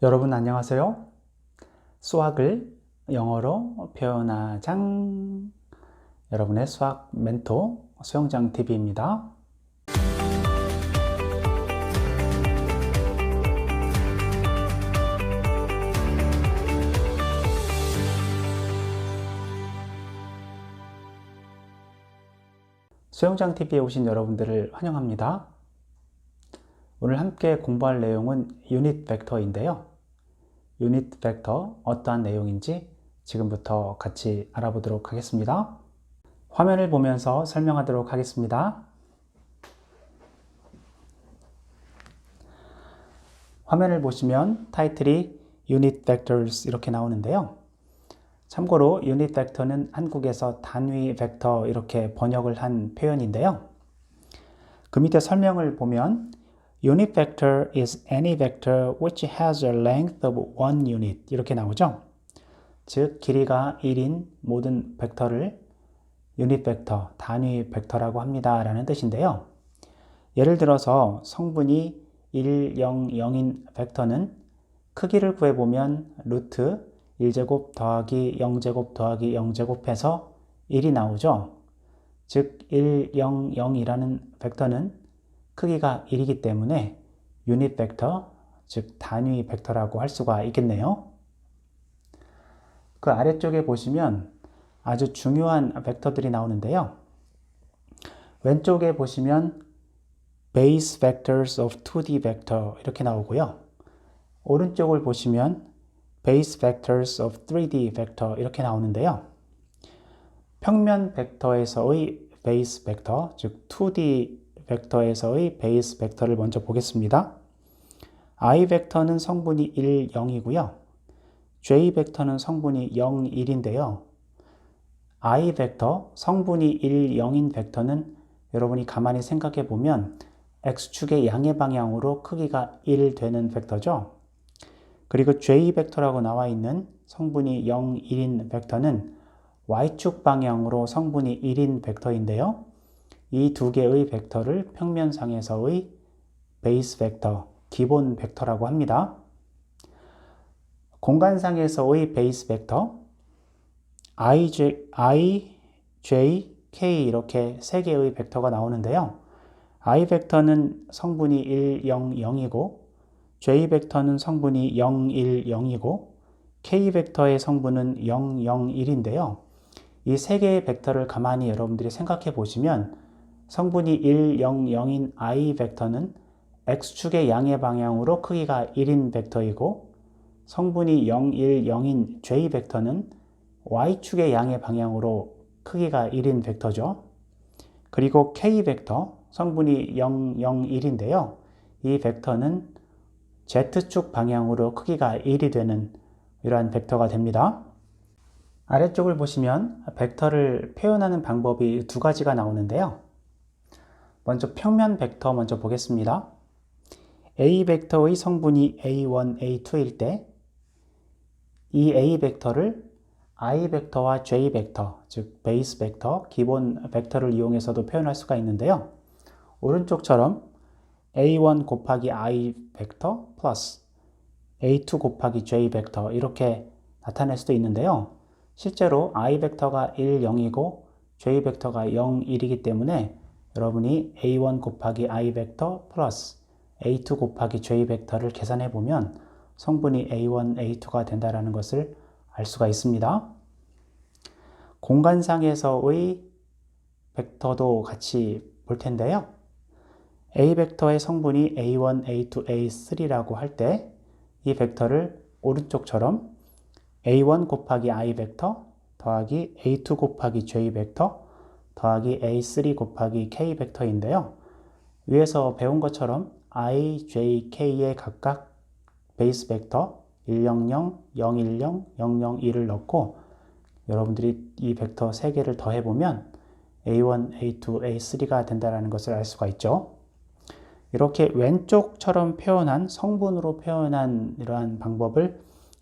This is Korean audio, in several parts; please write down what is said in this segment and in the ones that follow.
여러분 안녕하세요. 수학을 영어로 표현하장 여러분의 수학 멘토 수영장 TV입니다. 수영장 TV에 오신 여러분들을 환영합니다. 오늘 함께 공부할 내용은 유닛 벡터인데요. 유닛 벡터 어떠한 내용인지 지금부터 같이 알아보도록 하겠습니다. 화면을 보면서 설명하도록 하겠습니다. 화면을 보시면 타이틀이 Unit Vectors 이렇게 나오는데요. 참고로 유닛 벡터는 한국에서 단위 벡터 이렇게 번역을 한 표현인데요. 그 밑에 설명을 보면 Unit vector is any vector which has a length of 1 unit 이렇게 나오죠. 즉 길이가 1인 모든 벡터를 유닛 벡터, 단위 벡터라고 합니다 라는 뜻인데요. 예를 들어서 성분이 1, 0, 0인 벡터는 크기를 구해보면 루트 1제곱 더하기 0제곱 더하기 0제곱 해서 1이 나오죠. 즉 1, 0, 0이라는 벡터는 크기가 1이기 때문에 유닛 벡터, 즉 단위 벡터라고 할 수가 있겠네요. 그 아래쪽에 보시면 아주 중요한 벡터들이 나오는데요. 왼쪽에 보시면 base vectors of 2D vector 이렇게 나오고요. 오른쪽을 보시면 base vectors of 3D vector 이렇게 나오는데요. 평면 벡터에서의 base 벡터, 즉 2D 벡터에서의 베이스 벡터를 먼저 보겠습니다. I 벡터는 성분이 1, 0이고요. J 벡터는 성분이 0, 1인데요. I 벡터, 성분이 1, 0인 벡터는 여러분이 가만히 생각해 보면 X축의 양의 방향으로 크기가 1 되는 벡터죠. 그리고 J 벡터라고 나와 있는 성분이 0, 1인 벡터는 Y축 방향으로 성분이 1인 벡터인데요. 이 두 개의 벡터를 평면상에서의 베이스 벡터, 기본 벡터라고 합니다. 공간상에서의 베이스 벡터, I, J, K 이렇게 세 개의 벡터가 나오는데요. I 벡터는 성분이 1, 0, 0이고 J 벡터는 성분이 0, 1, 0이고 K 벡터의 성분은 0, 0, 1인데요. 이 세 개의 벡터를 가만히 여러분들이 생각해 보시면 성분이 1, 0, 0인 I 벡터는 X축의 양의 방향으로 크기가 1인 벡터이고 성분이 0, 1, 0인 J 벡터는 Y축의 양의 방향으로 크기가 1인 벡터죠. 그리고 K 벡터, 성분이 0, 0, 1인데요. 이 벡터는 Z축 방향으로 크기가 1이 되는 이러한 벡터가 됩니다. 아래쪽을 보시면 벡터를 표현하는 방법이 두 가지가 나오는데요. 먼저 평면 벡터 먼저 보겠습니다. A 벡터의 성분이 A1, A2일 때 이 A 벡터를 I 벡터와 J 벡터, 즉 베이스 벡터, 기본 벡터를 이용해서도 표현할 수가 있는데요. 오른쪽처럼 A1 곱하기 I 벡터 플러스 A2 곱하기 J 벡터 이렇게 나타낼 수도 있는데요. 실제로 I 벡터가 1, 0이고 J 벡터가 0, 1이기 때문에 여러분이 A1 곱하기 I 벡터 플러스 A2 곱하기 J 벡터를 계산해 보면 성분이 A1, A2가 된다는 것을 알 수가 있습니다. 공간상에서의 벡터도 같이 볼 텐데요. A 벡터의 성분이 A1, A2, A3라고 할 때 이 벡터를 오른쪽처럼 A1 곱하기 I 벡터 더하기 A2 곱하기 J 벡터 더하기 A3 곱하기 K 벡터인데요. 위에서 배운 것처럼 I, J, K에 각각 베이스 벡터 100, 010, 001을 넣고 여러분들이 이 벡터 3개를 더해보면 A1, A2, A3가 된다는 것을 알 수가 있죠. 이렇게 왼쪽처럼 표현한 성분으로 표현한 이러한 방법을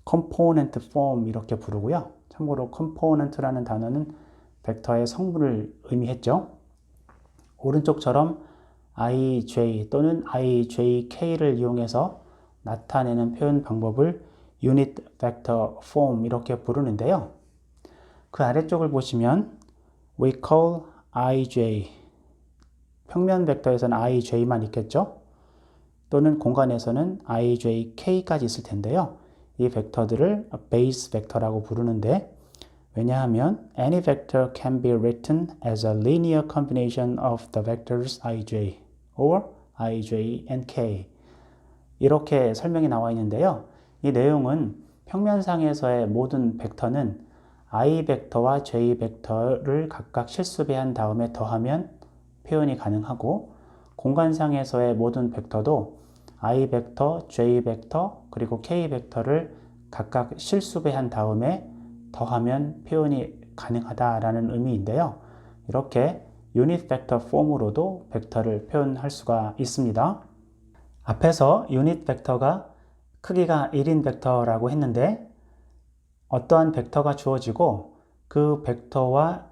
component form 이렇게 부르고요. 참고로 component라는 단어는 벡터의 성분을 의미했죠. 오른쪽처럼 IJ 또는 IJK를 이용해서 나타내는 표현 방법을 unit vector form 이렇게 부르는데요. 그 아래쪽을 보시면 we call ij, 평면 벡터에서는 ij만 있겠죠? 또는 공간에서는 ijk까지 있을 텐데요. 이 벡터들을 base 벡터라고 부르는데, 왜냐하면 any vector can be written as a linear combination of the vectors ij or ij and k, 이렇게 설명이 나와 있는데요. 이 내용은 평면상에서의 모든 벡터는 i 벡터와 j 벡터를 각각 실수배한 다음에 더하면 표현이 가능하고, 공간상에서의 모든 벡터도 i 벡터, j 벡터, 그리고 k 벡터를 각각 실수배한 다음에 더하면 표현이 가능하다라는 의미인데요. 이렇게 유닛 벡터 폼으로도 벡터를 표현할 수가 있습니다. 앞에서 유닛 벡터가 크기가 1인 벡터라고 했는데, 어떠한 벡터가 주어지고 그 벡터와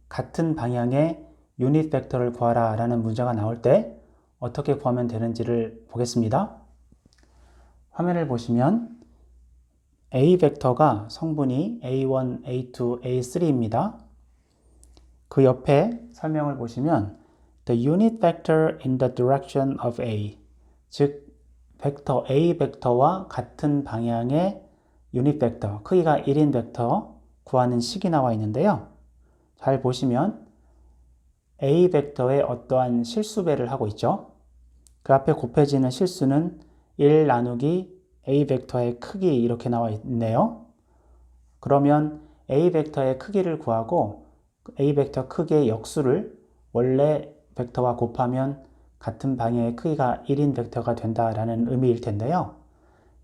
같은 방향의 유닛 벡터를 구하라 라는 문제가 나올 때 어떻게 구하면 되는지를 보겠습니다. 화면을 보시면 A 벡터가 성분이 A1, A2, A3입니다. 그 옆에 설명을 보시면 the unit vector in the direction of A, 즉 벡터 A 벡터와 같은 방향의 유닛 벡터, 크기가 1인 벡터 구하는 식이 나와 있는데요. 잘 보시면 A 벡터에 어떠한 실수배를 하고 있죠. 그 앞에 곱해지는 실수는 1 나누기 A 벡터의 크기 이렇게 나와 있네요. 그러면 A 벡터의 크기를 구하고 A 벡터 크기의 역수를 원래 벡터와 곱하면 같은 방향의 크기가 1인 벡터가 된다라는 의미일 텐데요.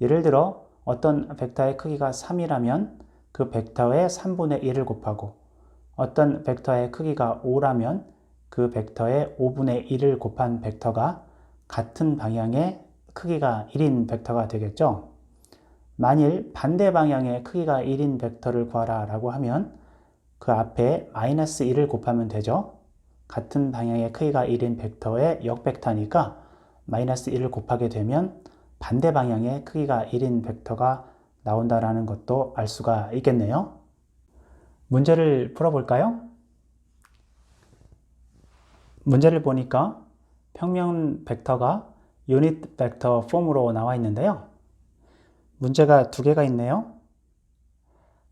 예를 들어 어떤 벡터의 크기가 3이라면 그 벡터의 3분의 1을 곱하고, 어떤 벡터의 크기가 5라면 그 벡터의 5분의 1을 곱한 벡터가 같은 방향의 크기가 1인 벡터가 되겠죠. 만일 반대 방향의 크기가 1인 벡터를 구하라 라고 하면 그 앞에 마이너스 1을 곱하면 되죠. 같은 방향의 크기가 1인 벡터의 역벡터니까 마이너스 1을 곱하게 되면 반대 방향의 크기가 1인 벡터가 나온다라는 것도 알 수가 있겠네요. 문제를 풀어볼까요? 문제를 보니까 평면 벡터가 유닛 벡터 폼으로 나와 있는데요. 문제가 두 개가 있네요.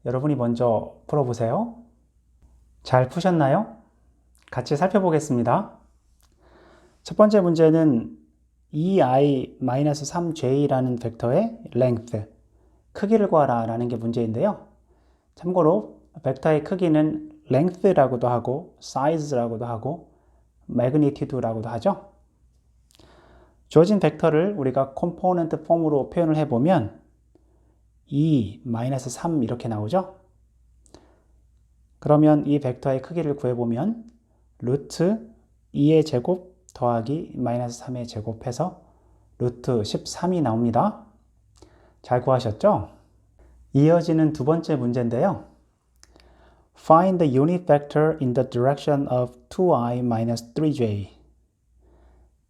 여러분이 먼저 풀어보세요. 잘 푸셨나요? 같이 살펴보겠습니다. 첫 번째 문제는 2i-3j라는 벡터의 length, 크기를 구하라 라는 게 문제인데요. 참고로 벡터의 크기는 length라고도 하고 size라고도 하고 magnitude라고도 하죠. 주어진 벡터를 우리가 컴포넌트 폼으로 표현을 해보면 2-3 이렇게 나오죠. 그러면 이 벡터의 크기를 구해보면 루트 2의 제곱 더하기 마이너스 3의 제곱해서 루트 13이 나옵니다. 잘 구하셨죠? 이어지는 두 번째 문제인데요. Find the unit vector in the direction of 2i-3j.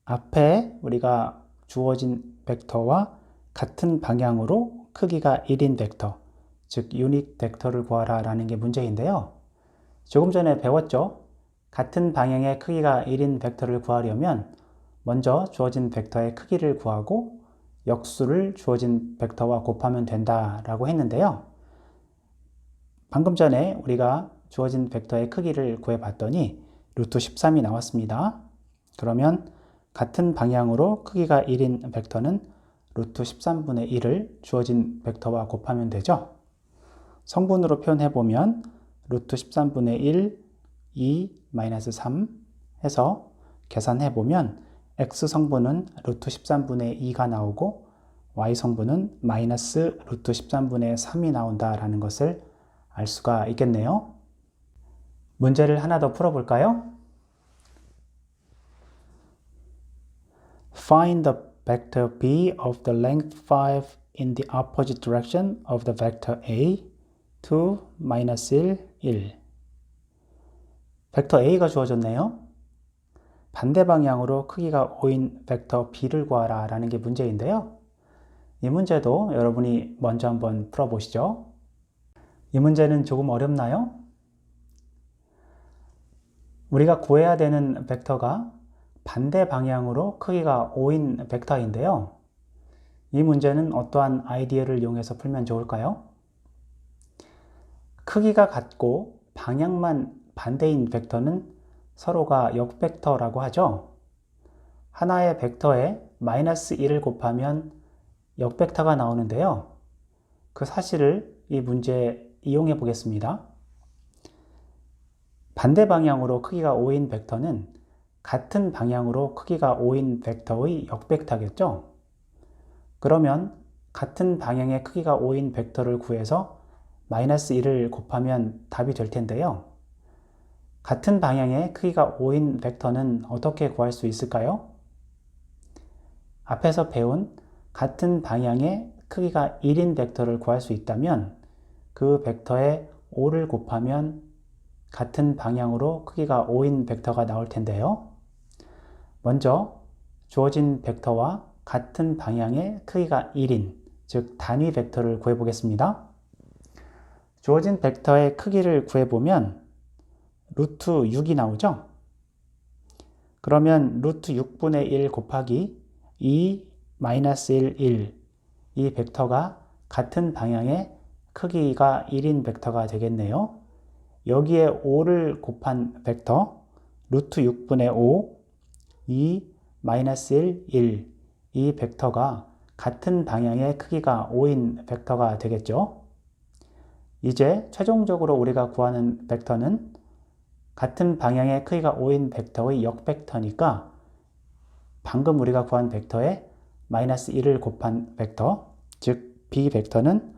앞에 우리가 주어진 벡터와 같은 방향으로 크기가 1인 벡터, 즉 유닛 벡터를 구하라 라는 게 문제인데요. 조금 전에 배웠죠? 같은 방향의 크기가 1인 벡터를 구하려면 먼저 주어진 벡터의 크기를 구하고 역수를 주어진 벡터와 곱하면 된다라고 했는데요. 방금 전에 우리가 주어진 벡터의 크기를 구해봤더니 루트 13이 나왔습니다. 그러면 같은 방향으로 크기가 1인 벡터는 루트 13분의 1을 주어진 벡터와 곱하면 되죠. 성분으로 표현해보면 루트 13분의 1, 2, 마이너스 3 해서 계산해보면 x 성분은 루트 13분의 2가 나오고 y 성분은 마이너스 루트 13분의 3이 나온다라는 것을 알 수가 있겠네요. 문제를 하나 더 풀어볼까요? Find the vector b of the length 5 in the opposite direction of the vector a, 2, minus 1, 1. 벡터 a가 주어졌네요. 반대 방향으로 크기가 5인 벡터 b를 구하라 라는 게 문제인데요. 이 문제도 여러분이 먼저 한번 풀어보시죠. 이 문제는 조금 어렵나요? 우리가 구해야 되는 벡터가 반대 방향으로 크기가 5인 벡터인데요. 이 문제는 어떠한 아이디어를 이용해서 풀면 좋을까요? 크기가 같고 방향만 반대인 벡터는 서로가 역벡터라고 하죠. 하나의 벡터에 -1을 곱하면 역벡터가 나오는데요. 그 사실을 이 문제에 이용해 보겠습니다. 반대 방향으로 크기가 5인 벡터는 같은 방향으로 크기가 5인 벡터의 역벡터겠죠? 그러면 같은 방향의 크기가 5인 벡터를 구해서 -1을 곱하면 답이 될 텐데요. 같은 방향의 크기가 5인 벡터는 어떻게 구할 수 있을까요? 앞에서 배운 같은 방향의 크기가 1인 벡터를 구할 수 있다면 그 벡터에 5를 곱하면 같은 방향으로 크기가 5인 벡터가 나올 텐데요. 먼저 주어진 벡터와 같은 방향의 크기가 1인, 즉 단위 벡터를 구해보겠습니다. 주어진 벡터의 크기를 구해보면 루트 6이 나오죠? 그러면 루트 6분의 1 곱하기 2 -1, 1 이 벡터가 같은 방향의 크기가 1인 벡터가 되겠네요. 여기에 5를 곱한 벡터 루트 6분의 5, 2, -1, 1 이 벡터가 같은 방향의 크기가 5인 벡터가 되겠죠. 이제 최종적으로 우리가 구하는 벡터는 같은 방향의 크기가 5인 벡터의 역벡터니까 방금 우리가 구한 벡터에 -1을 곱한 벡터, 즉 B 벡터는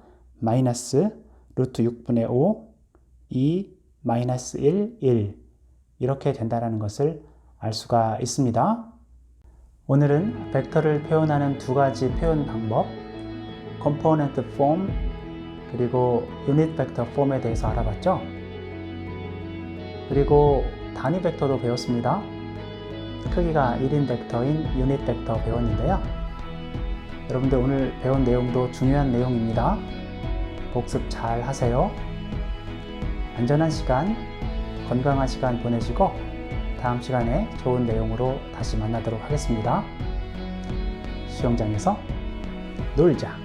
루트 6분의 5, 2, -1, 1 이렇게 된다는 것을 알 수가 있습니다. 오늘은 벡터를 표현하는 두 가지 표현 방법, 컴포넌트 폼 그리고 유닛 벡터 폼에 대해서 알아봤죠. 그리고 단위 벡터도 배웠습니다. 크기가 1인 벡터인 유닛 벡터 배웠는데요. 여러분들 오늘 배운 내용도 중요한 내용입니다. 복습 잘 하세요. 안전한 시간, 건강한 시간 보내시고 다음 시간에 좋은 내용으로 다시 만나도록 하겠습니다. 수영장에서 놀자.